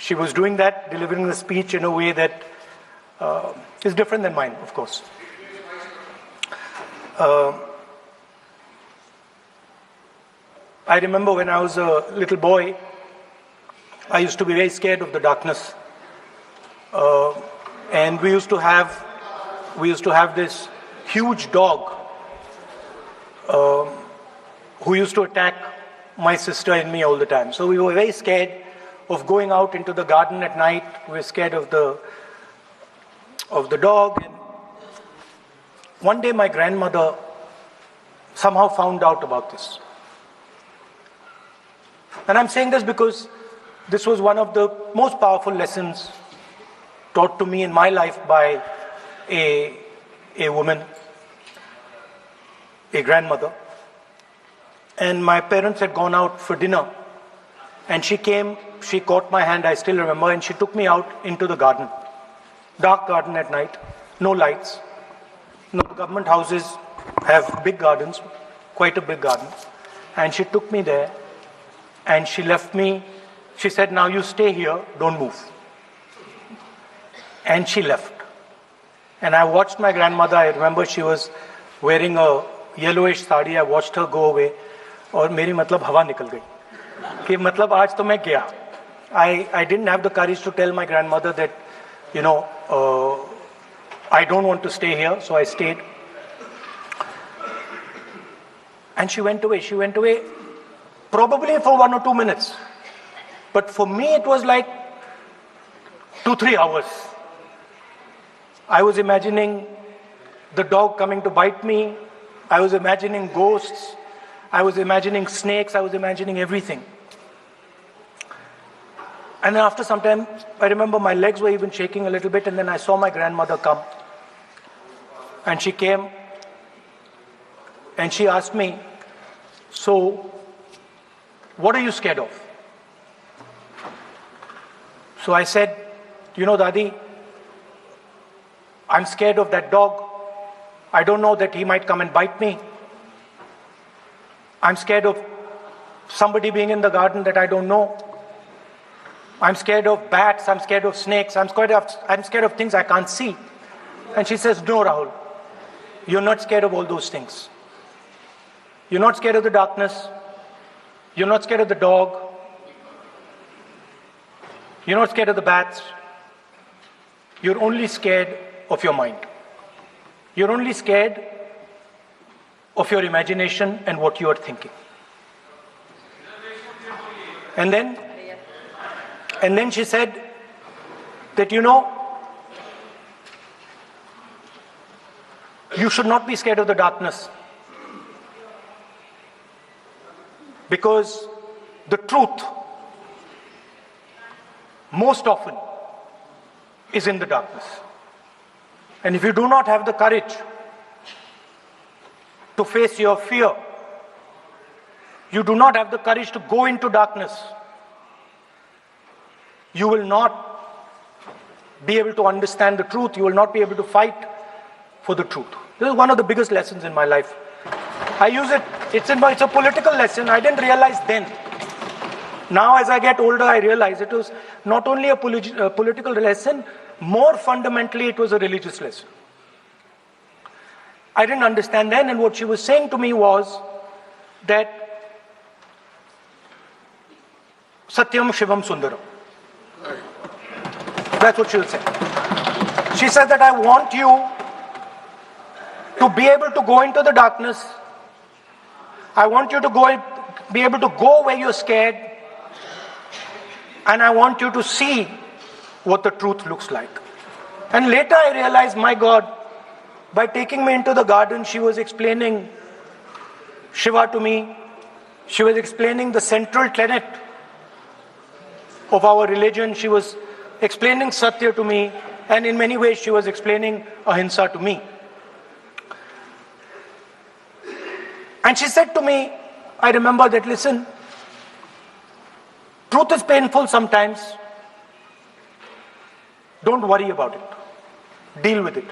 she was doing that, delivering the speech in a way that is different than mine, of course. I remember when I was a little boy, I used to be very scared of the darkness. And we used to have this huge dog who used to attack my sister and me all the time. So we were very scared of going out into the garden at night. We were scared of the dog. And one day my grandmother somehow found out about this. And I'm saying this because this was one of the most powerful lessons taught to me in my life by a woman, a grandmother. And my parents had gone out for dinner. And she came, she caught my hand, I still remember, and she took me out into the garden. Dark garden at night, no lights. No, government houses have big gardens, quite a big garden. And she took me there and she left me. She said, now you stay here, don't move. And she left. And I watched my grandmother. I remember she was wearing a yellowish sari. I watched her go away. और मेरी मतलब हवा निकल गई कि मतलब आज तो मैं गया. I didn't have the courage to tell my grandmother that, I don't want to stay here, so I stayed. And she went away. She went away probably for 1 or 2 minutes. But for me, it was like 2-3 hours. I was imagining the dog coming to bite me. I was imagining ghosts. I was imagining snakes. I was imagining everything. And then after some time, I remember my legs were even shaking a little bit, and then I saw my grandmother come. And she came and she asked me, so what are you scared of? So I said, Dadi, I'm scared of that dog. I don't know that he might come and bite me. I'm scared of somebody being in the garden that I don't know. I'm scared of bats. I'm scared of snakes. I'm scared of things I can't see. And she says, no, Rahul, you're not scared of all those things. You're not scared of the darkness. You're not scared of the dog. You're not scared of the bats. You're only scared of your mind. You're only scared of your imagination and what you are thinking. And then she said that, you should not be scared of the darkness. Because the truth most often is in the darkness. And if you do not have the courage to face your fear, you do not have the courage to go into darkness, you will not be able to understand the truth. You will not be able to fight for the truth. This is one of the biggest lessons in my life. I use it, it's a political lesson. I didn't realize then. Now as I get older, I realize it was not only a political lesson, more fundamentally it was a religious lesson. I didn't understand then, and what she was saying to me was that Satyam Shivam Sundaram. That's what she was saying. She said that I want you to be able to go into the darkness. I want you to be able to go where you're scared. And I want you to see what the truth looks like. And later I realized, my God, by taking me into the garden, she was explaining Shiva to me. She was explaining the central tenet of our religion. She was explaining Satya to me. And in many ways, she was explaining Ahimsa to me. And she said to me, I remember that, listen, truth is painful sometimes. Don't worry about it. Deal with it.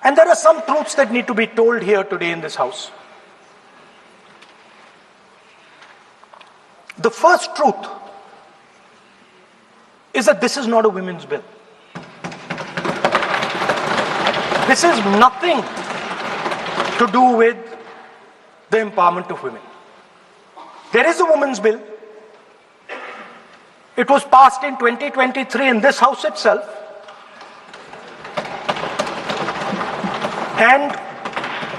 And there are some truths that need to be told here today in this house. The first truth is that this is not a women's bill. This is nothing to do with the empowerment of women. There is a women's bill. It was passed in 2023 in this house itself. And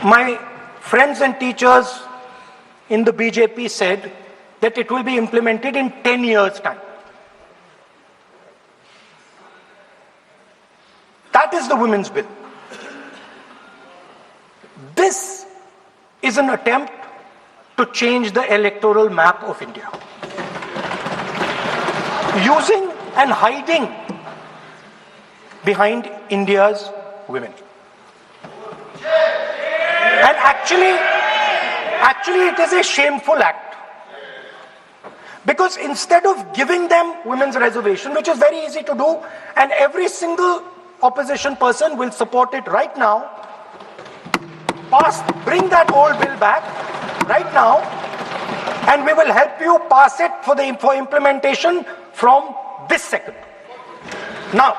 my friends and teachers in the BJP said that it will be implemented in 10 years' time. That is the women's bill. This is an attempt to change the electoral map of India. Using and hiding behind India's women. And actually it is a shameful act. Because instead of giving them women's reservation, which is very easy to do, and every single opposition person will support it right now, bring that old bill back right now, and we will help you pass it for implementation from this second. Now,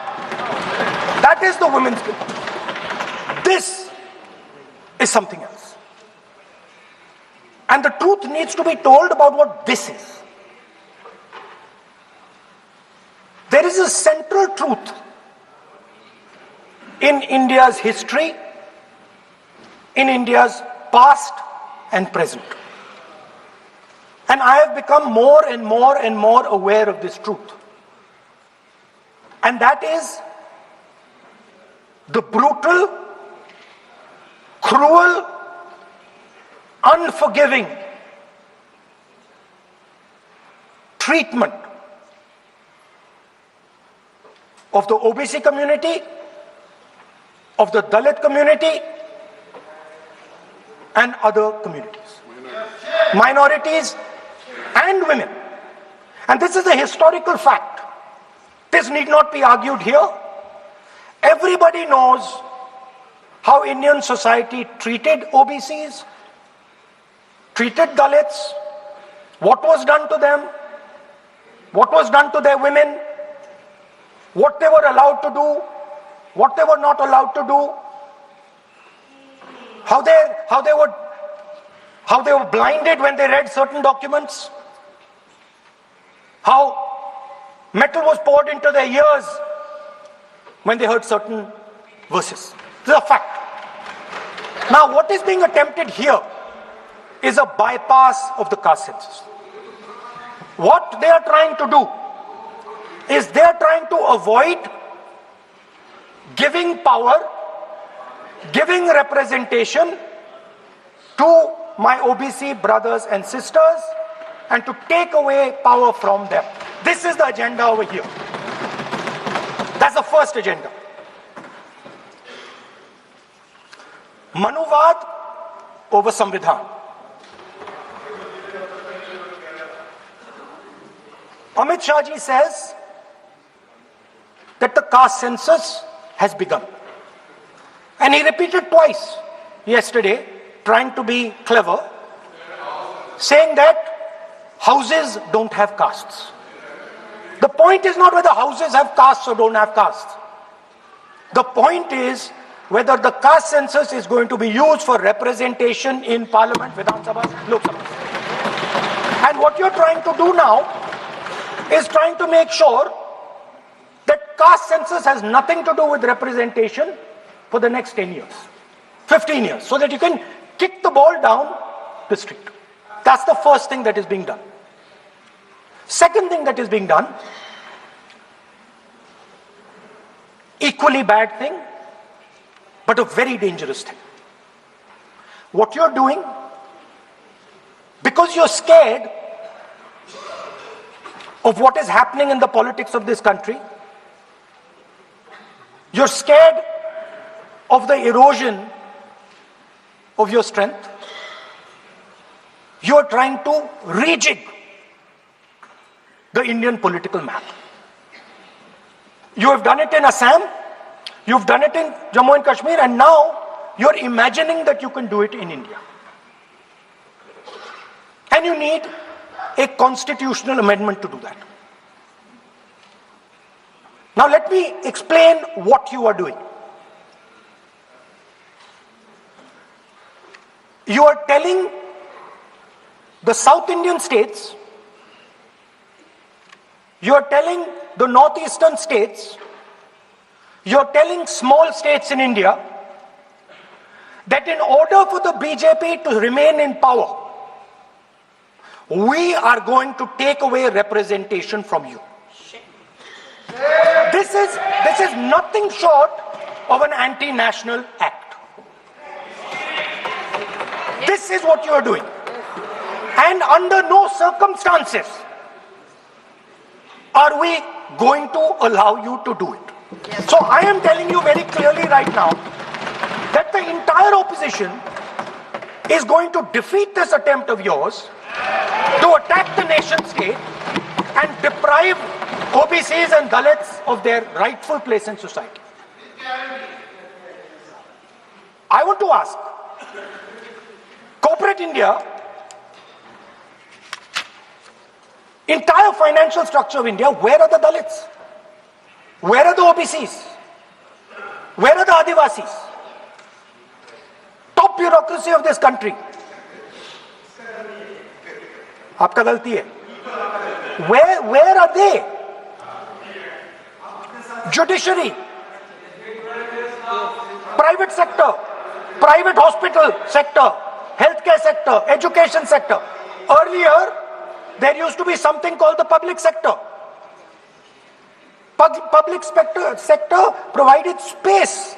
that is the women's bill. This is something else. And the truth needs to be told about what this is. There is a central truth in India's history, in India's past and present. And I have become more and more and more aware of this truth. And that is the brutal, cruel, unforgiving treatment of the OBC community, of the Dalit community, and other communities, minorities and women. And this is a historical fact. This need not be argued here. Everybody knows how Indian society treated OBCs, treated Dalits, what was done to them, what was done to their women, what they were allowed to do, what they were not allowed to do, how they were blinded when they read certain documents, how metal was poured into their ears when they heard certain verses. This is a fact. Now, what is being attempted here is a bypass of the caste census. What they are trying to do is they are trying to avoid giving power, giving representation to my OBC brothers and sisters, and to take away power from them. This is the agenda over here. That's the first agenda. Manuvad over Samvidhan. Amit Shah ji says that the caste census has begun. And he repeated twice yesterday, trying to be clever, saying that houses don't have castes. The point is not whether houses have castes or don't have castes. The point is whether the caste census is going to be used for representation in Parliament, Vidhan Sabha, Lok Sabha. And what you're trying to do now is trying to make sure that caste census has nothing to do with representation for the next 10 years, 15 years, so that you can kick the ball down the street. That's the first thing that is being done. Second thing that is being done, equally bad thing, but a very dangerous thing. What you're doing, because you're scared of what is happening in the politics of this country, you're scared of the erosion of your strength, you're trying to rejig the Indian political map. You have done it in Assam, you've done it in Jammu and Kashmir, and now you're imagining that you can do it in India. And you need a constitutional amendment to do that. Now let me explain what you are doing. You are telling the South Indian states, you are telling the northeastern states, you are telling small states in India that in order for the BJP to remain in power, we are going to take away representation from you. This is nothing short of an anti-national act. This is what you are doing. And under no circumstances are we going to allow you to do it. So I am telling you very clearly right now that the entire opposition is going to defeat this attempt of yours to attack the nation state and deprive OBCs and Dalits of their rightful place in society. I want to ask, corporate India, entire financial structure of India, where are the Dalits? Where are the OBCs? Where are the Adivasis? Top bureaucracy of this country. आपका गलती है. Where are they? Judiciary, private sector, private hospital sector, healthcare sector, education sector. Earlier, there used to be something called the public sector. Public sector provided space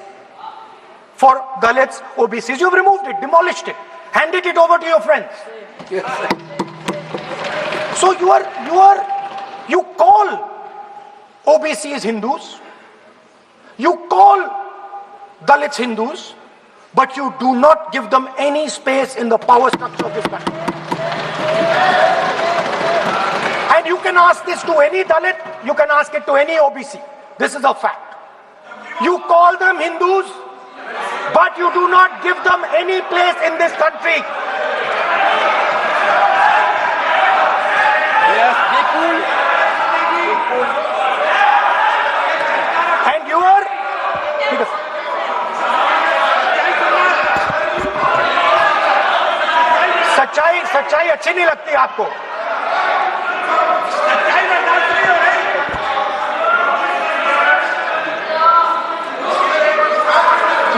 for Dalits, OBCs. You've removed it, demolished it, handed it over to your friends. So you call OBCs Hindus, you call Dalits Hindus, but you do not give them any space in the power structure of this country. And you can ask this to any Dalit, you can ask it to any OBC. This is a fact. You call them Hindus, but you do not give them any place in this country. Yes, be cool. And you are... सच्चाई अच्छी नहीं लगती आपको.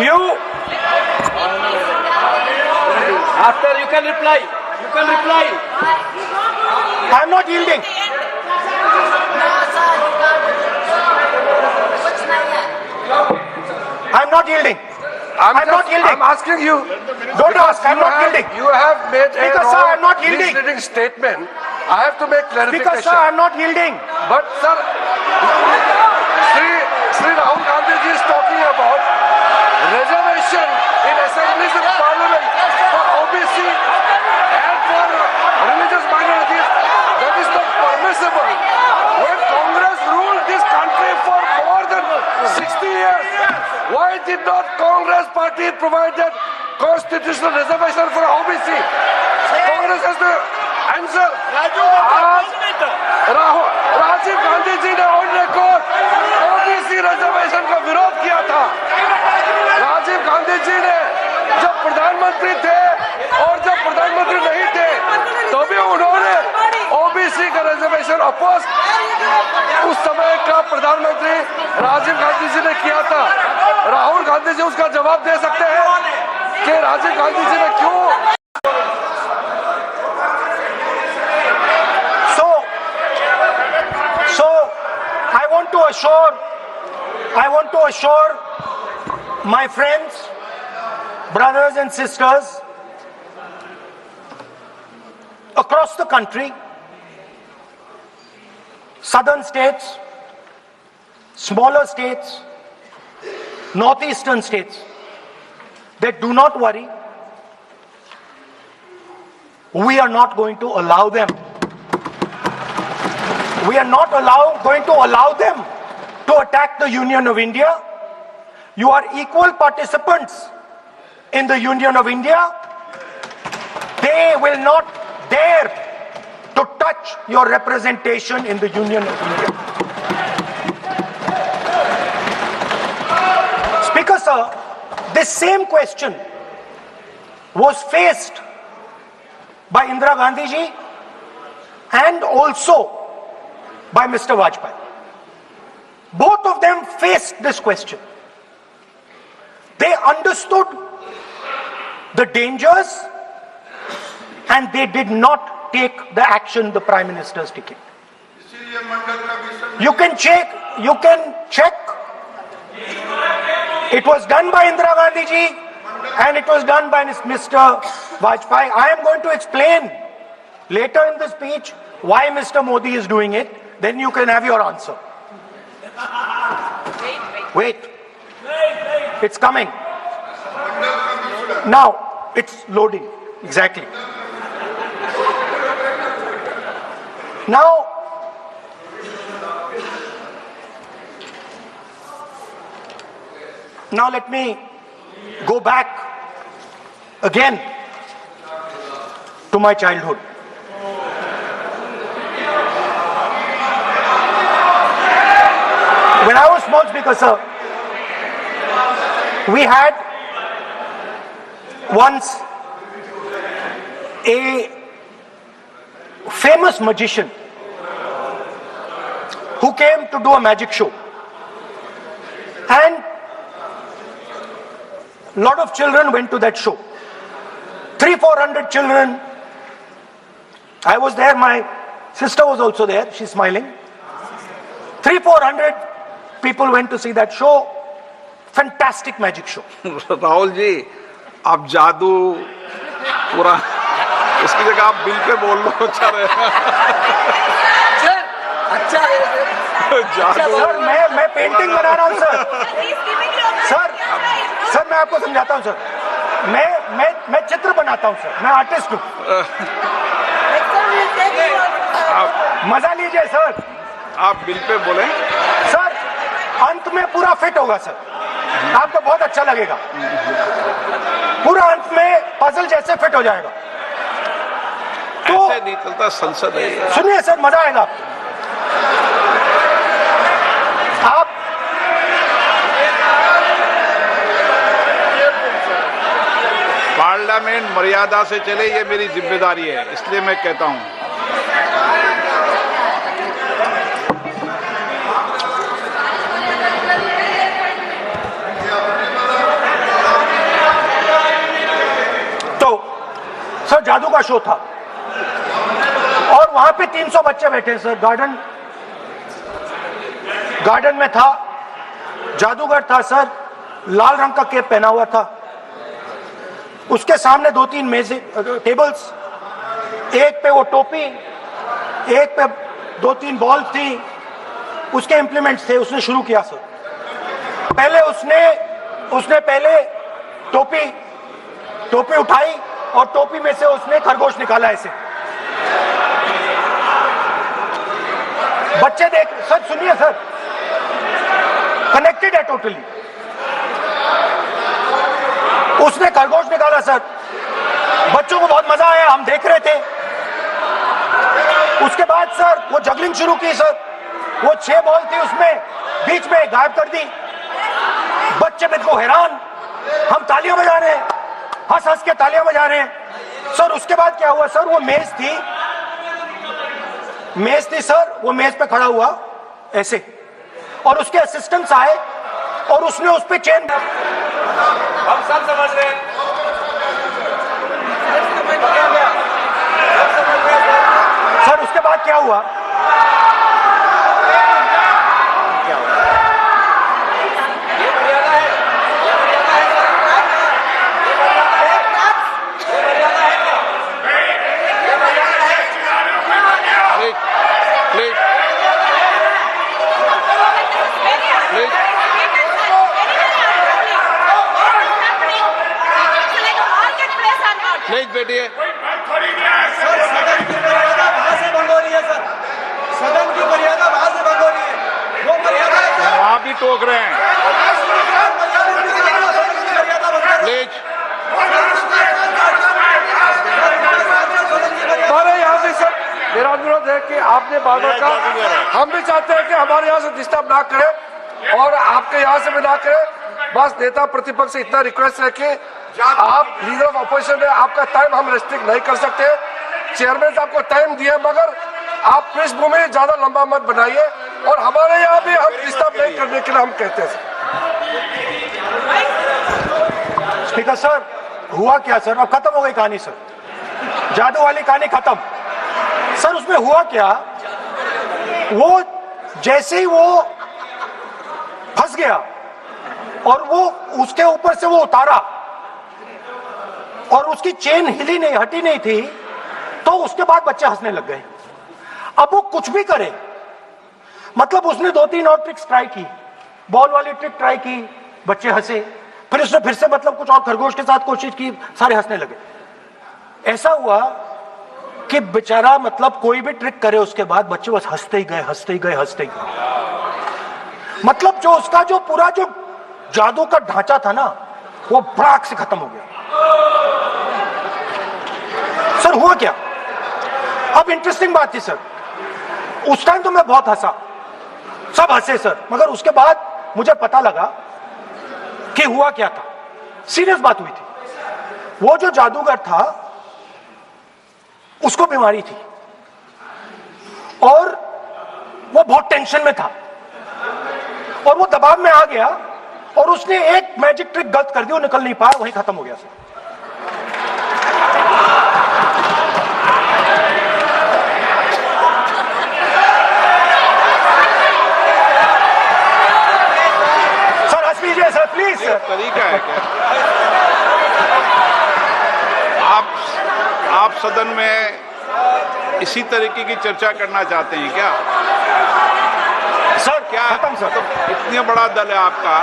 You After you can reply. You can reply. I'm not yielding. I'm not yielding. I'm not yielding. I'm asking you. Don't ask. I'm not yielding. You have made a Because, sir, I'm not yielding. misleading statement. I have to make clarification. Because, sir, I'm not yielding. But, sir, Sri Rahul Gandhi ji is talking about reservation in assemblies and parliament for OBC and for religious minorities. That is not permissible. When Congress ruled this country for more than 60 years, why did not Congress party provide that constitutional reservation for OBC? Congress has to answer. Rajiv Gandhi ji ने on record OBC reservation का विरोध किया था. राजीव गांधी जी ने जब प्रधानमंत्री थे और जब प्रधानमंत्री नहीं थे तो भी उन्होंने ओबीसी का रिजर्वेशन अपोज उस समय का प्रधानमंत्री राजीव गांधी जी ने किया था. राहुल गांधी जी उसका जवाब दे सकते हैं कि राजीव गांधी जी ने क्यों. So I want to assure my friends, brothers and sisters across the country, southern states, smaller states, northeastern states, that do not worry. We are not going to allow them. We are not going to allow them to attack the Union of India. You are equal participants in the Union of India. They will not dare to touch your representation in the Union of India. sir, this same question was faced by Indira Gandhi ji and also by Mr. Vajpayee. Both of them faced this question. They understood the dangers and they did not take the action the Prime Minister's taking. You can check. It was done by Indira Gandhi ji and it was done by Mr. Vajpayee. I am going to explain later in the speech why Mr. Modi is doing it. Then you can have your answer. Wait. It's coming. Now, it's loading. Exactly. Now let me go back again to my childhood. When I was small speaker, sir, we had once a famous magician who came to do a magic show. And a lot of children went to that show. 300-400 children. I was there, my sister was also there, she's smiling. 300-400 people went to see that show. Fantastic magic show. Rahul ji, आप जादू पूरा उसकी जगह आप bill pay बोल लो, अच्छा रहेगा। अच्छा है जादू सर मैं पेंटिंग बना रहा हूँ सर मैं आपको समझाता हूँ सर। मैं चित्र बनाता हूँ सर, मैं आर्टिस्ट हूँ। मजा लीजिए सर। आप बिल पे बोले सर अंत में पूरा फिट होगा सर, आपको बहुत अच्छा लगेगा। पूरा अंत में पजल जैसे फिट हो जाएगा। तो ऐसे नहीं चलता, संसद है। सुनिए सर, मजा आएगा आपको। आप पार्लियामेंट मर्यादा से चले, ये मेरी जिम्मेदारी है, इसलिए मैं कहता हूं। तो सर जादू का शो था और वहां पे 300 बच्चे बैठे सर। गार्डन में था, जादूगर था सर, लाल रंग का कैप पहना हुआ था। उसके सामने 2-3 मेजे टेबल्स, एक पे वो टोपी, एक पे 2-3 बॉल थी, उसके इंप्लीमेंट्स थे। उसने शुरू किया सर। पहले उसने पहले टोपी उठाई और टोपी में से उसने खरगोश निकाला ऐसे। बच्चे देख, सर सुनिए सर, कनेक्टेड है टोटली। उसने खरगोश निकाला सर, बच्चों को बहुत मजा आया, हम देख रहे थे। उसके बाद सर वो जगलिंग शुरू की सर। वो 6 बॉल थी, उसमें बीच में गायब कर दी। बच्चे बिल्कुल हैरान, हम तालियां बजा रहे हैं, हंस हंस के तालियां बजा रहे हैं सर। उसके बाद क्या हुआ सर, वो मेज थी सर, वो मेज पे खड़ा हुआ ऐसे, और उसके असिस्टेंट्स आए और उसने उस पे चेन। हम सब समझ रहे हैं। सर उसके बाद क्या हुआ, ये मर्यादा है, ये मर्यादा है, ये मर्यादा है, ये मर्यादा है, ये मर्यादा है। प्लीज प्लीज प्लीज प्लीज बैठिए। सदन की मर्यादा वहां से भंग हो रही है सर, सदन की मर्यादा वहां से भंग हो रही है। वो मर्यादा है, वहां भी टोक रहे हैं। प्लीज हमारे यहाँ से सर मेरा अनुरोध है कि आपने बार-बार कहा, हम भी चाहते हैं कि हमारे यहाँ से डिस्टर्ब ना करें और आपके यहाँ से भी ना करें। बस नेता प्रतिपक्ष से इतना रिक्वेस्ट है कि आप लीडर ऑफ अपोजिशन है, आपका टाइम हम रेस्ट्रिक्ट नहीं कर सकते। चेयरमैन साहब को टाइम दिया, मगर आप पृष्ठभूमि ज्यादा लंबा मत बनाइए, और हमारे यहाँ भी हम डिस्टर्ब नहीं करने के लिए हम कहते हैं। स्पीकर सर, हुआ क्या सर? अब खत्म हो गई कहानी सर, जादू वाली कहानी खत्म। सर उसमें हुआ क्या, वो जैसे ही वो फंस गया और वो उसके ऊपर से वो उतारा और उसकी चेन हिली नहीं, हटी नहीं थी, तो उसके बाद बच्चे हंसने लग गए। अब वो कुछ भी करे, मतलब उसने 2-3 और ट्रिक्स ट्राई की, बॉल वाली ट्रिक ट्राई की, बच्चे हंसे, फिर उसने फिर से मतलब कुछ और खरगोश के साथ कोशिश की, सारे हंसने लगे। ऐसा हुआ कि बेचारा मतलब कोई भी ट्रिक करे उसके बाद बच्चे बस हंसते ही गए, हंसते ही गए, हंसते ही गए। मतलब जो उसका जो पूरा जो जादू का ढांचा था ना, वो भड़ाक से खत्म हो गया। सर हुआ क्या, अब इंटरेस्टिंग बात थी सर, उस टाइम तो मैं बहुत हंसा, सब हंसे सर, मगर उसके बाद मुझे पता लगा कि हुआ क्या था। सीरियस बात हुई थी। वो जो जादूगर था उसको बीमारी थी और वो बहुत टेंशन में था और वो दबाव में आ गया और उसने एक मैजिक ट्रिक गलत कर दी, वो निकल नहीं पाया, वहीं खत्म हो गया सर। सर हंस लीजिए सर, प्लीज सर। तरीका है क्या? आप सदन में इसी तरीके की चर्चा करना चाहते हैं क्या? सर क्या खत्म सर। इतने बड़ा दल है आपका,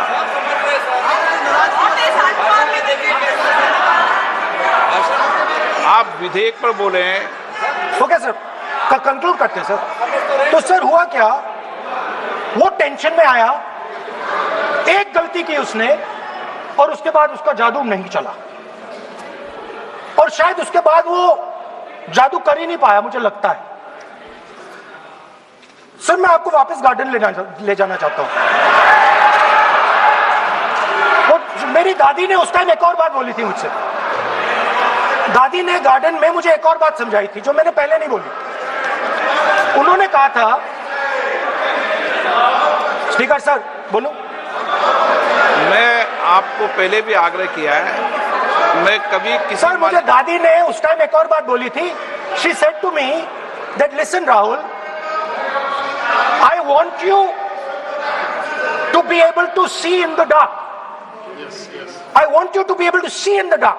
आप विधेयक पर बोले हैं। ओके सर, कंक्लूड करते हैं सर। तो सर हुआ क्या, वो टेंशन में आया, एक गलती की उसने और उसके बाद उसका जादू नहीं चला और शायद उसके बाद वो जादू कर ही नहीं पाया, मुझे लगता है। सर मैं आपको वापस गार्डन ले जाना चाहता हूं। मेरी दादी ने उस टाइम एक और बात बोली थी मुझसे, दादी ने गार्डन में मुझे एक और बात समझाई थी जो मैंने पहले नहीं बोली। उन्होंने कहा था, स्पीकर सर बोलूं? मैं आपको पहले भी आग्रह किया है, मैं कभी किसी सर मुझे दादी ने उस टाइम एक और बात बोली थी। She said to me that listen Rahul, I want you to be able to see in the dark. I want you to be able to see in the dark.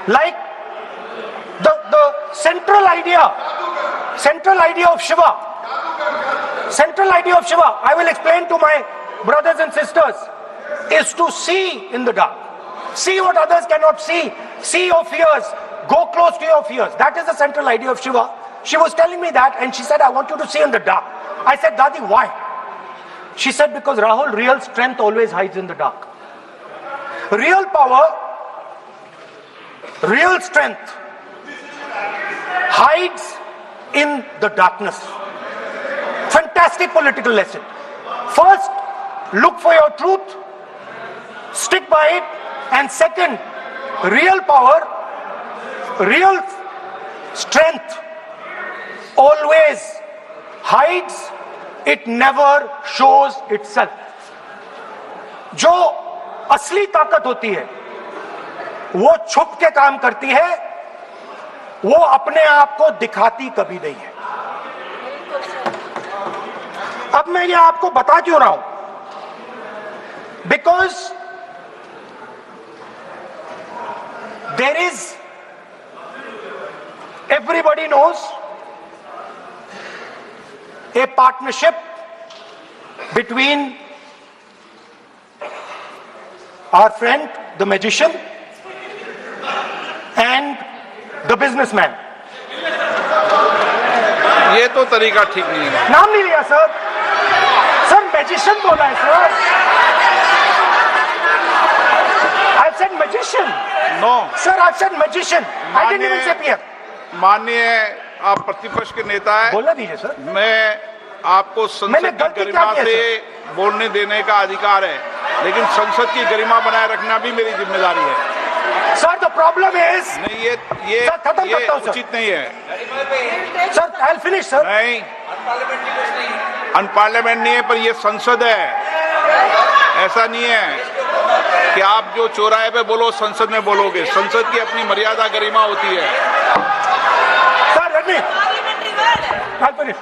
Like the central idea of Shiva. Central idea of Shiva, I will explain to my brothers and sisters, is to see in the dark. See what others cannot see. See your fears. Go close to your fears. That is the central idea of Shiva. She was telling me that and she said, I want you to see in the dark. I said, Dadi, why? She said, because Rahul, real strength always hides in the dark. Real power, real strength hides in the darkness. Fantastic political lesson. First, look for your truth, stick by it, and second, real power, real strength always hides, it never shows itself. जो असली ताकत होती है वो छुप के काम करती है, वो अपने आप को दिखाती कभी नहीं है। अब मैं ये आपको बता क्यों रहा हूं? Because there is, everybody knows, a partnership between our friend the magician and the businessman. ये तो तरीका ठीक नहीं है। नाम नहीं लिया सर, सर मैजिशियन बोला है sir. I've said magician. No. Sir, I've said magician. I didn't even say peer. माननीय आप प्रतिपक्ष के नेता है, बोलना दीजिए सर। मैं आपको मैंने संसद की गलती गरिमा क्या की है, से बोलने देने का अधिकार है। लेकिन संसद की गरिमा बनाए रखना भी मेरी जिम्मेदारी है। Sir, the problem is, नहीं, ये सर, खत्म ये करता हूं, सर। उचित नहीं है। sir, I'll finish, sir. नहीं, अनपार्लियामेंट नहीं है, पर ये संसद है। ऐसा नहीं है कि आप जो चौराहे पे बोलो संसद में बोलोगे। संसद की अपनी मर्यादा गरिमा होती है। Sir, let me. I'll finish.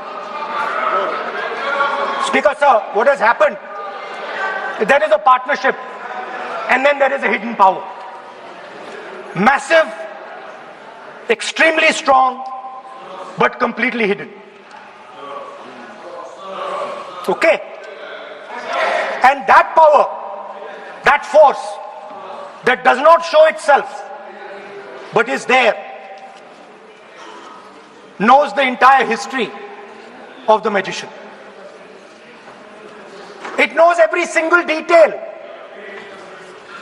Speaker, sir, what has happened? There is a partnership, and then there is a hidden power. Massive, extremely strong, but completely hidden. Okay? And that power, that force, that does not show itself, but is there, knows the entire history of the magician. It knows every single detail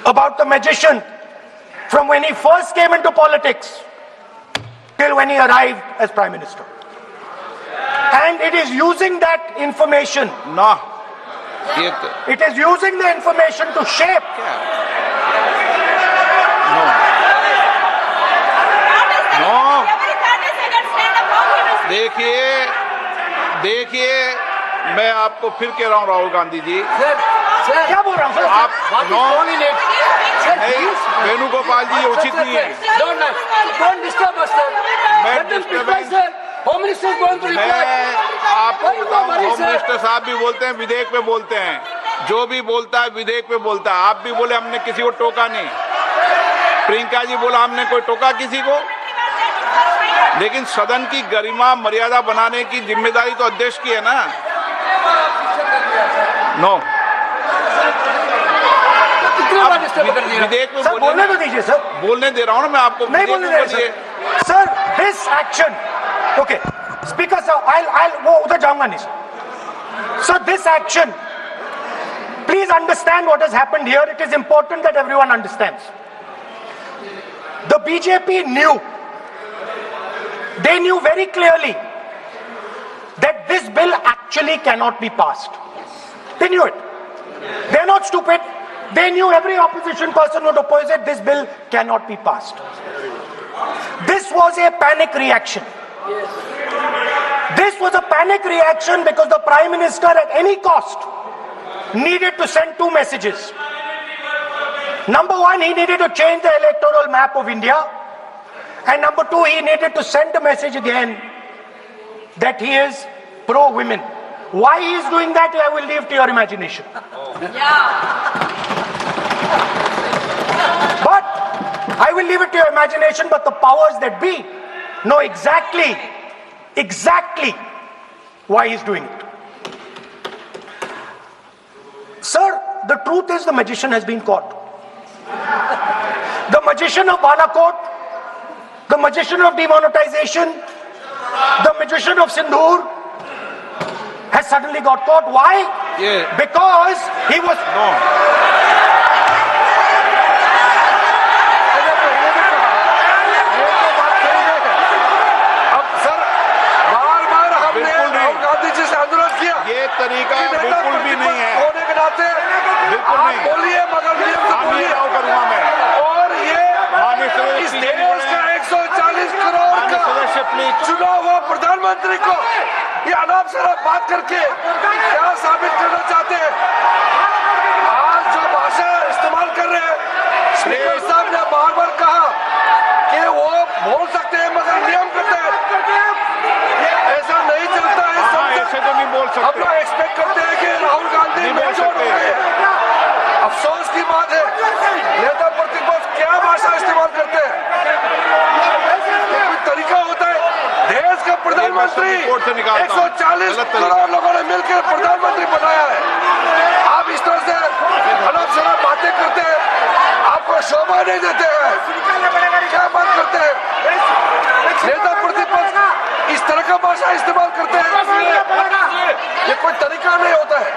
about the magician from when he first came into politics till when he arrived as Prime Minister. And it is using that information, ना ये it is using the information to shape no देखिए मैं आपको फिर कह रहा हूँ राहुल गांधी जी, क्या बोल रहा हूँ सर? आप नो नहीं, वेणुगोपाल जी, ये उचित नहीं है। Don't disturb us, sir. मैं Let them reply, disturbance- sir. Home Minister is going to reply. मैं आपको Why you बताऊं, worry, होम sir? मिनिस्टर साहब भी बोलते हैं, विधेयक पे बोलते हैं। जो भी बोलता है विधेयक पे बोलता है। आप भी बोले हमने किसी को टोका नहीं। प्रियंका जी बोला हमने कोई टोका किसी को, लेकिन सदन की गरिमा मर्यादा बनाने की जिम्मेदारी तो अध्यक्ष की है ना। नो, कितने बार disturb कर दिया? विधेयक में सर बोलने तो दीजिए सर। बोलने दे रहा हूँ ना मैं आपको। नहीं बोलने दे रहे sir. Sir, this action, okay, Speaker sir, I'll वो उधर जाऊंगा नहीं sir. So this action, please understand what has happened here. It is important that everyone understands. The BJP knew, they knew very clearly that this bill actually cannot be passed. They knew it. They're not stupid. They knew every opposition person would oppose it. This bill cannot be passed. This was a panic reaction. This was a panic reaction because the Prime Minister at any cost needed to send two messages. Number one, he needed to change the electoral map of India. And number two, he needed to send a message again that he is pro-women. Why he is doing that, I will leave to your imagination. But I will leave it to your imagination, but the powers that be know exactly why he's doing it. Sir, the truth is the magician has been caught. The magician of Balakot, the magician of demonetization, the magician of Sindhur has suddenly got caught. Why? Yeah. Because he was... अब sir बार-बार हमने बिल्कुल नहीं। राहुल गांधी जी से अनुरोध किया। ये तरीका कि नेता बिल्कुल भी नहीं है। होने के नाते बिल्कुल आप नहीं। बोलिए मगर नियम से काम ये बोलिए। राव करूंगा मैं। और ये माननीय सदस्य इस प्लीज देश का 140 करोड़ माननीय का सदस्य प्लीज। चुना हुआ प्रधानमंत्री को ये अनाप शनाप बात करके क्या साबित करना चाहते हैं? आज जो भाषा इस्तेमाल कर रहे हैं, स्पीकर साहब ने बार-बार कहा कि वो बोल सकते हैं मगर नियम के तहत ऐसा नहीं चलता है। हाँ, संसद ऐसे तो नहीं बोल हम सकते। लोग एक्सपेक्ट करते हैं कि राहुल गांधी नहीं बोल मेचोर हो सकते। गए। अफसोस की बात है नेता प्रतिपक्ष क्या भाषा इस्तेमाल करते हैं। ये कोई तरीका होता है? देश का प्रधानमंत्री रिपोर्ट से निकालता हूं। 140 गलत तरीका। करोड़ लोगों ने मिलकर प्रधानमंत्री बनाया है। आप इस तरह से अनाप शनाप बातें करते हैं, आपको शोभा नहीं देते हैं। क्या बात करते हैं? नेता प्रतिपक्ष इस तरह का भाषा इस्तेमाल करते हैं, ये कोई तरीका नहीं होता है।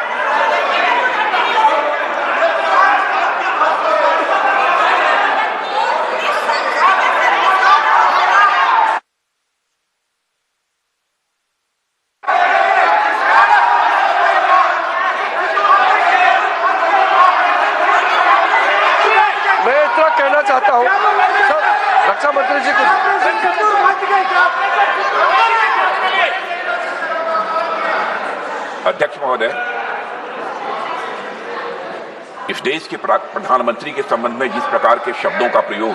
अध्यक्ष महोदय, इस देश के प्रधानमंत्री के संबंध में जिस प्रकार के शब्दों का प्रयोग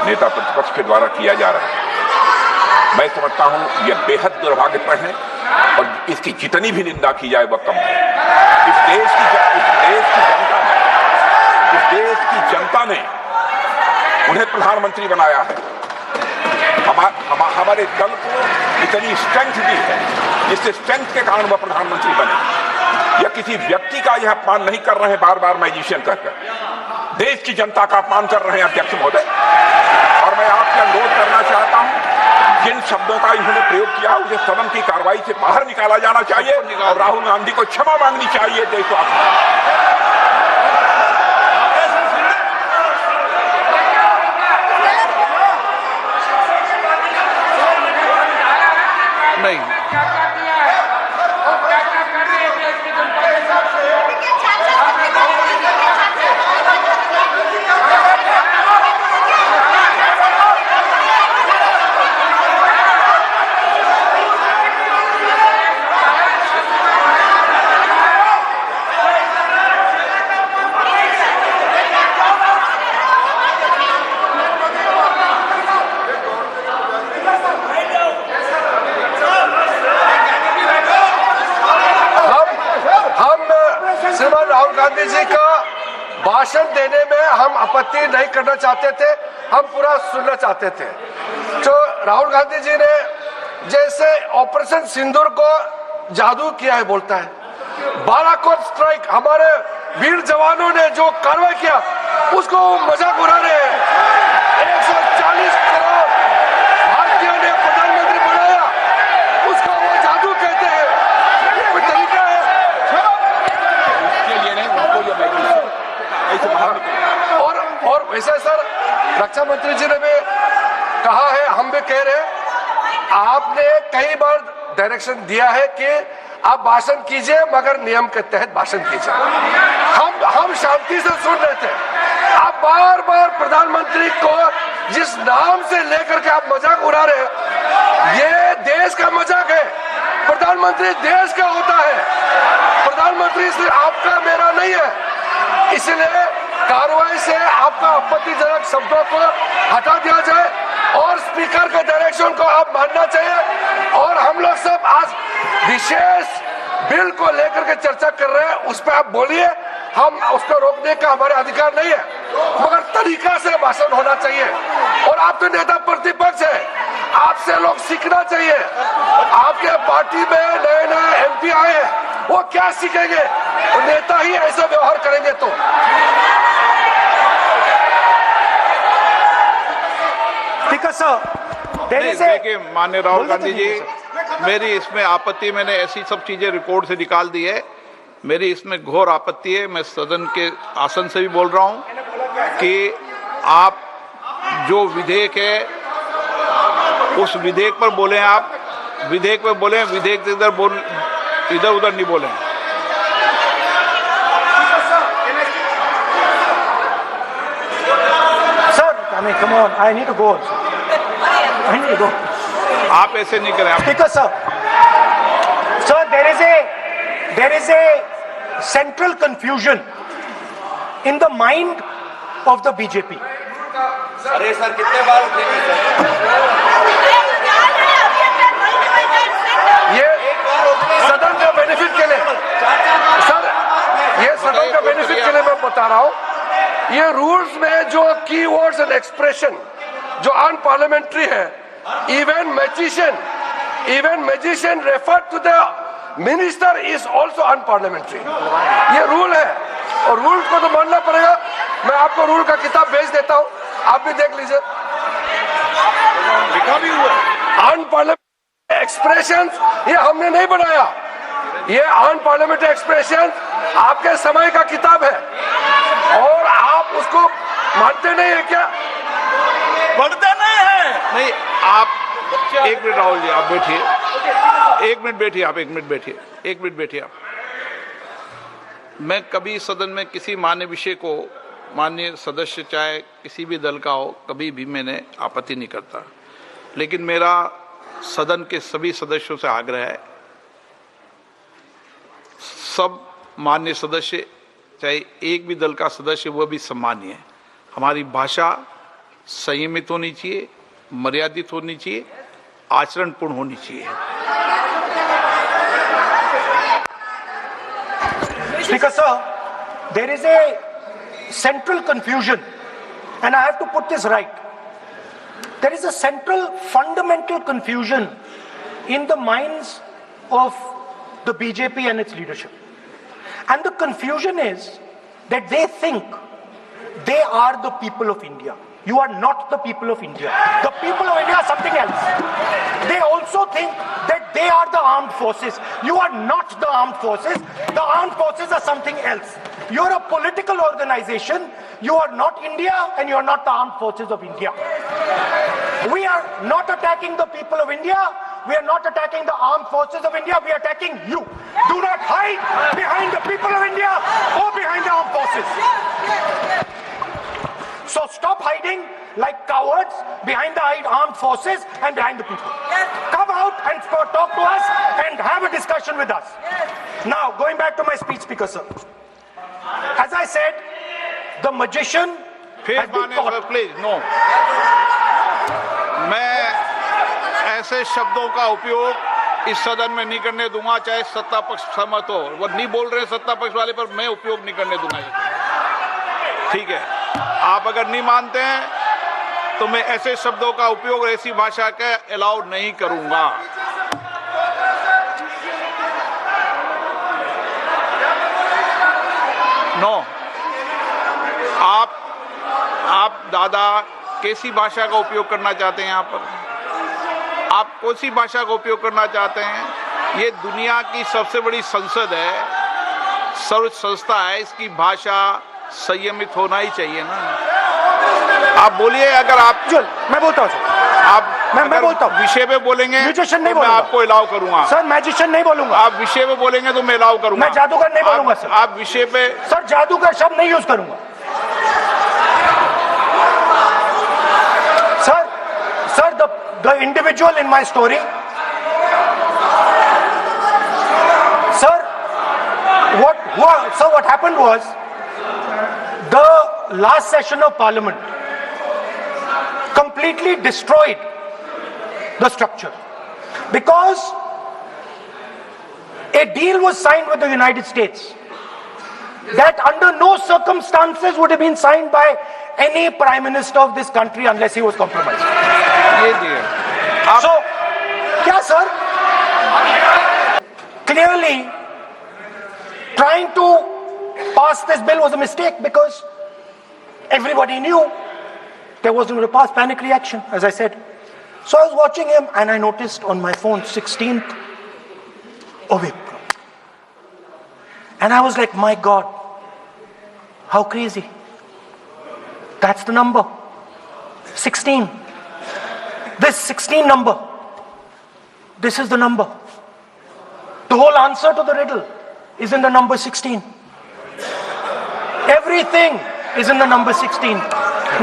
नेता प्रतिपक्ष के द्वारा किया जा रहा है, मैं समझता हूं यह बेहद दुर्भाग्यपूर्ण है और इसकी जितनी भी निंदा की जाए वह कम है। इस देश की जनता ने उन्हें प्रधानमंत्री बनाया है। हमारे दल को इतनी स्ट्रेंथ दी है जिससे स्ट्रेंथ के कारण वह प्रधानमंत्री बने। या किसी व्यक्ति का यह अपमान नहीं कर रहे हैं बार बार मैजिशियन कहकर, देश की जनता का अपमान कर रहे हैं अध्यक्ष महोदय। और मैं आपसे अनुरोध करना चाहता हूं, जिन शब्दों का इन्होंने प्रयोग किया उसे सदन की कार्रवाई से बाहर निकाला जाना चाहिए और राहुल गांधी को क्षमा मांगनी चाहिए देशवासियों। नहीं, श्रीमान राहुल गांधी जी का भाषण देने में हम आपत्ति नहीं करना चाहते थे, हम पूरा सुनना चाहते थे। जो राहुल गांधी जी ने जैसे ऑपरेशन सिंदूर को जादू किया है बोलता है, बालाकोट स्ट्राइक हमारे वीर जवानों ने जो कार्रवाई किया उसको मजाक उड़ा रहे हैं। 140 करोड़ भारतीयों ने प्रधानमंत्री बनाया, उसको वो जादू कहते हैं। ये कोई तरीका है? और वैसे सर रक्षा मंत्री जी ने भी कहा है, हम भी कह रहे हैं, आपने कई बार डायरेक्शन दिया है कि आप भाषण कीजिए मगर नियम के तहत भाषण कीजिए। हम शांति से सुन रहे थे, आप बार बार प्रधानमंत्री को जिस नाम से लेकर के आप मजाक उड़ा रहे हैं, ये देश का मजाक है। प्रधानमंत्री देश का होता है, प्रधानमंत्री सिर्फ आपका मेरा नहीं है। इसलिए कार्रवाई से आपका आपत्तिजनक शब्दों को हटा दिया जाए और स्पीकर के डायरेक्शन को आप मानना चाहिए। और हम लोग सब आज विशेष बिल को लेकर के चर्चा कर रहे हैं, उस पर आप बोलिए, हम उसको रोकने का हमारे अधिकार नहीं है, मगर तरीका से भाषण होना चाहिए। और आप तो नेता प्रतिपक्ष है, आपसे लोग सीखना चाहिए। आपके पार्टी में नए नए एमपी आए हैं, वो क्या सीखेंगे? वो नेता ही ऐसा व्यवहार करेंगे तो। देखिए माननीय राहुल गांधी जी, मेरी इसमें आपत्ति, मैंने ऐसी सब चीजें रिकॉर्ड से निकाल दी है। मेरी इसमें घोर आपत्ति है। मैं सदन के आसन से भी बोल रहा हूं कि आप जो विधेयक है उस विधेयक पर बोले, आप विधेयक पर बोले, विधेयक इधर उधर नहीं बोले। Come on, I need to go also. I need to go. आप ऐसे नहीं करें। Speaker sir, there is a central confusion in the mind of the BJP. अरे सर कितने बार उठेंगे सर? ये सदन का बेनिफिट के लिए सर, ये सदन का बेनिफिट के लिए मैं बता रहा हूँ, ये रूल्स में जो कीवर्ड्स एंड एक्सप्रेशन जो अनपार्लियामेंट्री है, even magician refer to the minister is also unparliamentary. ये रूल है और रूल को तो मानना पड़ेगा। मैं आपको रूल का किताब भेज देता हूँ, आप भी देख लीजिए। अनपार्लियामेंट्री एक्सप्रेशन ये हमने नहीं बनाया, ये अनपार्लियामेंट्री एक्सप्रेशन आपके समय का किताब है और आप उसको मानते नहीं है क्या? पढ़ते नहीं है। नहीं, आप एक मिनट राहुल जी, आप बैठिए, एक मिनट बैठिए, आप एक मिनट बैठिए आप। मैं कभी सदन में किसी मान्य विषय को, माननीय सदस्य चाहे किसी भी दल का हो, कभी भी मैंने आपत्ति नहीं करता। लेकिन मेरा सदन के सभी सदस्यों से आग्रह है सब मान्य सदस्य, चाहे एक भी दल का सदस्य, वह भी सम्मानीय है। हमारी भाषा संयमित होनी चाहिए, मर्यादित होनी चाहिए, आचरणपूर्ण होनी चाहिए। Speaker sir, there is a central confusion, and I have to put this right. There is a central fundamental confusion in the minds of the BJP and its leadership. And the confusion is that they think they are the people of India. You are not the people of India. The people of India are something else. They also think that they are the armed forces. You are not the armed forces. The armed forces are something else. You are a political organization. You are not India, and you are not the armed forces of India. We are not attacking the people of India. We are not attacking the armed forces of India. We are attacking you. Do not hide behind the people of India or behind the armed forces. So stop hiding like cowards behind the armed forces and behind the people. Come out and talk to us and have a discussion with us. Now, going back to my speech, Speaker sir. As I said, the magician has been caught. Please no, मैं ऐसे शब्दों का उपयोग इस सदन में नहीं करने दूंगा, चाहे सत्ता पक्ष सहमत हो। वो नहीं बोल रहे सत्ता पक्ष वाले, पर मैं उपयोग नहीं करने दूंगा। ठीक है, आप अगर नहीं मानते हैं तो मैं ऐसे शब्दों का उपयोग, ऐसी भाषा का अलाउ नहीं करूंगा। नो, आप दादा कैसी भाषा का उपयोग करना चाहते हैं? यहाँ पर आप कौन सी भाषा का उपयोग करना चाहते हैं? ये दुनिया की सबसे बड़ी संसद है, सर्वोच्च संस्था है, इसकी भाषा संयमित होना ही चाहिए ना। आप बोलिए, अगर आप मैं बोलता हूँ सर, आप मैं बोलता हूँ, विषय पे बोलेंगे म्यूजिशियन नहीं तो मैं बोलूंगा। आपको अलाउ करूंगा। सर मैजिशियन नहीं बोलूंगा। आप विषय पे बोलेंगे तो मैं अलाउ करूंगा। मैं जादूगर नहीं बोलूंगा सर। आप विषय पे, सर जादूगर शब्द नहीं यूज करूंगा। Sir the individual in my story, sir, what happened was, the last session of Parliament completely destroyed the structure, because a deal was signed with the United States that under no circumstances would have been signed by any prime minister of this country unless he was compromised. So, yeah, sir, clearly trying to pass this bill was a mistake, because everybody knew there wasn't going to pass. Panic reaction, as I said. So I was watching him and I noticed on my phone 16th of April. And I was like, my God, how crazy. That's the number. 16. This 16 number. This is the number. The whole answer to the riddle is in the number 16. Everything is in the number 16.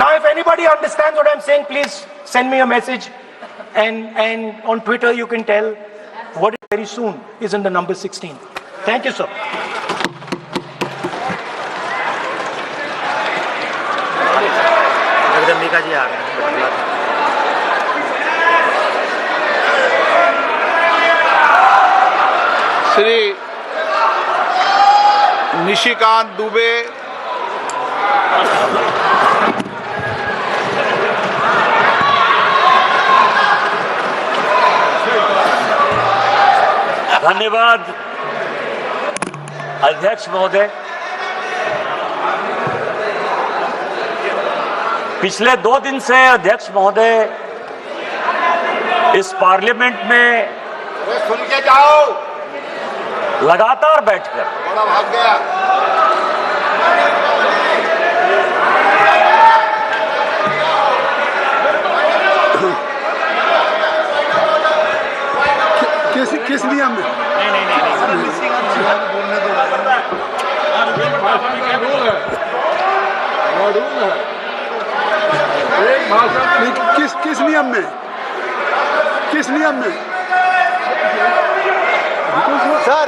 Now, if anybody understands what I'm saying, please send me a message. And on Twitter, you can tell what very soon is in the number 16. Thank you, sir. Jagdambika जी आ गए हैं। श्री निशिकांत दुबे, धन्यवाद अध्यक्ष महोदय। पिछले 2 दिन से अध्यक्ष महोदय इस पार्लियामेंट में सुन के जाओ, लगातार बैठकर बड़ा भाग गया। किस नियम में? किस नियम में? किस नियम में? सर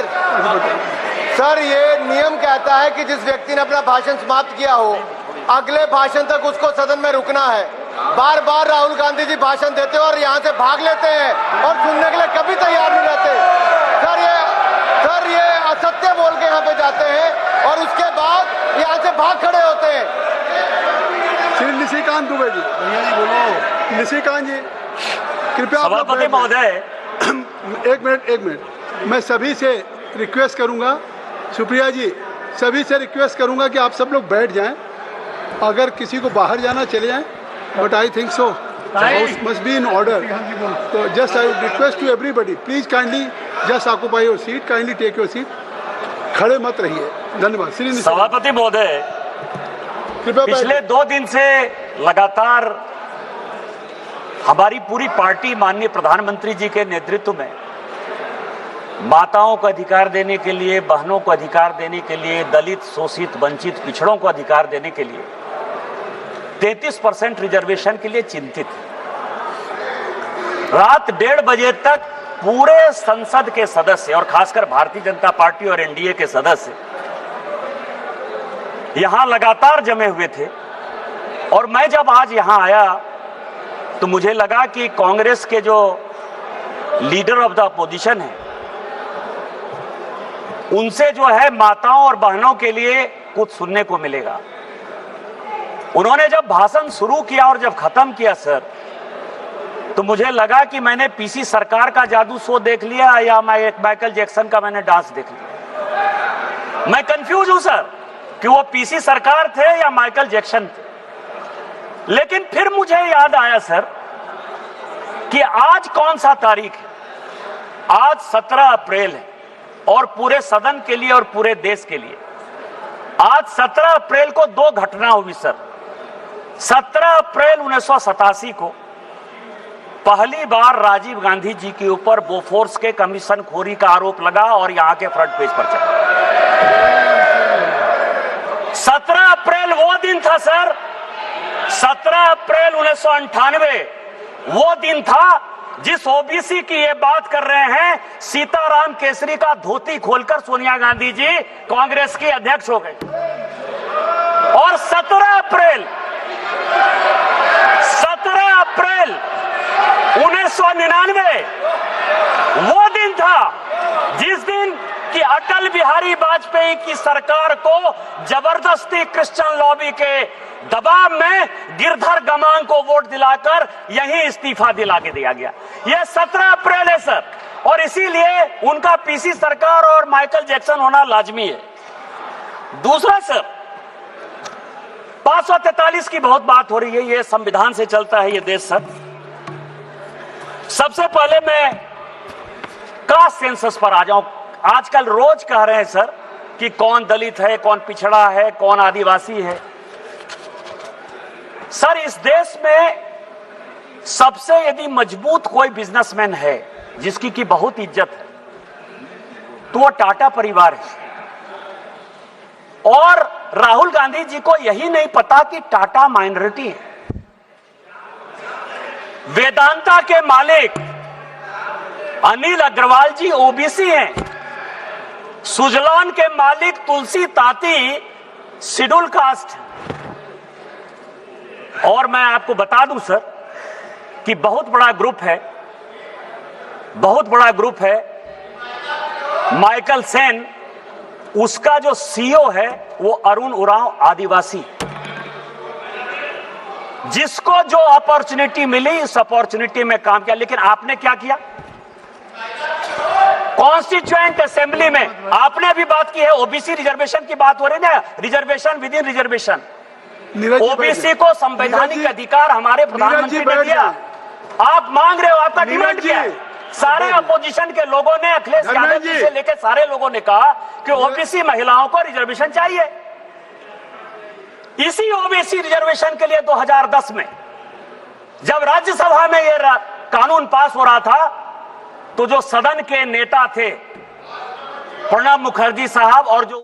सर, ये नियम कहता है कि जिस व्यक्ति ने अपना भाषण समाप्त किया हो, अगले भाषण तक उसको सदन में रुकना है। बार बार राहुल गांधी जी भाषण देते हैं और यहाँ से भाग लेते हैं और सुनने के लिए कभी तैयार नहीं रहते। सर ये असत्य बोल के यहाँ पे जाते हैं और उसके बाद यहाँ से भाग खड़े होते हैं। श्री निशिकांत दुबे जी, भैया जी बोलो। निशिकांत जी कृपया आप लोग सभापति बैठ महोदय, जाएं। एक मिनट, मैं सभी से रिक्वेस्ट करूंगा, सुप्रिया जी, सभी से रिक्वेस्ट करूंगा कि आप सब लोग बैठ जाएं। अगर किसी को बाहर जाना चले जाएं, but I think so house must be in order. तो just I request to everybody, please kindly just occupy your seat, kindly take your seat, खड़े मत रहिए। धन्यवाद। श्री सभापति महोदय, कृपया पिछले 2 दिन से लगातार हमारी पूरी पार्टी माननीय प्रधानमंत्री जी के नेतृत्व में माताओं को अधिकार देने के लिए, बहनों को अधिकार देने के लिए, दलित, शोषित, वंचित, पिछड़ों को अधिकार देने के लिए 33% रिजर्वेशन के लिए चिंतित है। रात 1:30 बजे तक पूरे संसद के सदस्य और खासकर भारतीय जनता पार्टी और एनडीए के सदस्य यहां लगातार जमे हुए थे। और मैं जब आज यहां आया तो मुझे लगा कि कांग्रेस के जो लीडर ऑफ द अपोजिशन है, उनसे जो है माताओं और बहनों के लिए कुछ सुनने को मिलेगा। उन्होंने जब भाषण शुरू किया और जब खत्म किया सर, तो मुझे लगा कि मैंने पीसी सरकार का जादू शो देख लिया या माइकल जैक्सन का मैंने डांस देख लिया। मैं कंफ्यूज हूं सर कि वो पीसी सरकार थे या माइकल जैक्सन थे। लेकिन फिर मुझे याद आया सर कि आज कौन सा तारीख है? आज 17 अप्रैल है और पूरे सदन के लिए और पूरे देश के लिए आज 17 अप्रैल को 2 घटना हुई सर। 17 अप्रैल 1987 को पहली बार राजीव गांधी जी के ऊपर बोफोर्स के कमीशन खोरी का आरोप लगा और यहां के फ्रंट पेज पर चला। 17 अप्रैल वो दिन था सर, 17 अप्रैल 1998 वो दिन था जिस ओबीसी की ये बात कर रहे हैं, सीताराम केसरी का धोती खोलकर सोनिया गांधी जी कांग्रेस की अध्यक्ष हो गए। और 17 अप्रैल 1999 वो दिन था जिस दिन कि अटल बिहारी वाजपेयी की सरकार को जबरदस्ती क्रिश्चियन लॉबी के दबाव में गिरधर गमांग को वोट दिलाकर यही इस्तीफा दिला के दिया गया। यह 17 अप्रैल है सर, और इसीलिए उनका पीसी सरकार और माइकल जैक्सन होना लाजमी है। दूसरा सर, 543 की बहुत बात हो रही है, ये संविधान से चलता है ये देश सर। सबसे पहले मैं कास्ट सेंसस पर आ जाऊं। आजकल रोज कह रहे हैं सर कि कौन दलित है, कौन पिछड़ा है, कौन आदिवासी है। सर, इस देश में सबसे यदि मजबूत कोई बिजनेसमैन है जिसकी की बहुत इज्जत है तो वो टाटा परिवार है। और राहुल गांधी जी को यही नहीं पता कि टाटा माइनॉरिटी है। वेदांता के मालिक अनिल अग्रवाल जी ओबीसी हैं। सुजलॉन के मालिक तुलसी ताती शेड्यूल कास्ट। और मैं आपको बता दूं सर कि बहुत बड़ा ग्रुप है माइकल सेन, उसका जो सीईओ है वो अरुण उरांव आदिवासी। जिसको जो अपॉर्चुनिटी मिली इस अपॉर्चुनिटी में काम किया। लेकिन आपने क्या किया? कॉन्स्टिट्यूएंट असेंबली में आपने अभी बात की है, ओबीसी रिजर्वेशन की बात हो रही है ना, reservation with in reservation. OBC को संवैधानिक अधिकार हमारे प्रधानमंत्री ने दिया। आप मांग रहे हो, आपका डिमांड क्या है? सारे अपोजिशन के लोगों ने, अखिलेश यादव जी से लेकर सारे लोगों ने कहा कि ओबीसी महिलाओं को रिजर्वेशन चाहिए। इसी ओबीसी रिजर्वेशन के लिए 2010 में जब राज्यसभा में यह कानून पास हो रहा था तो जो सदन के नेता थे प्रणब मुखर्जी साहब और जो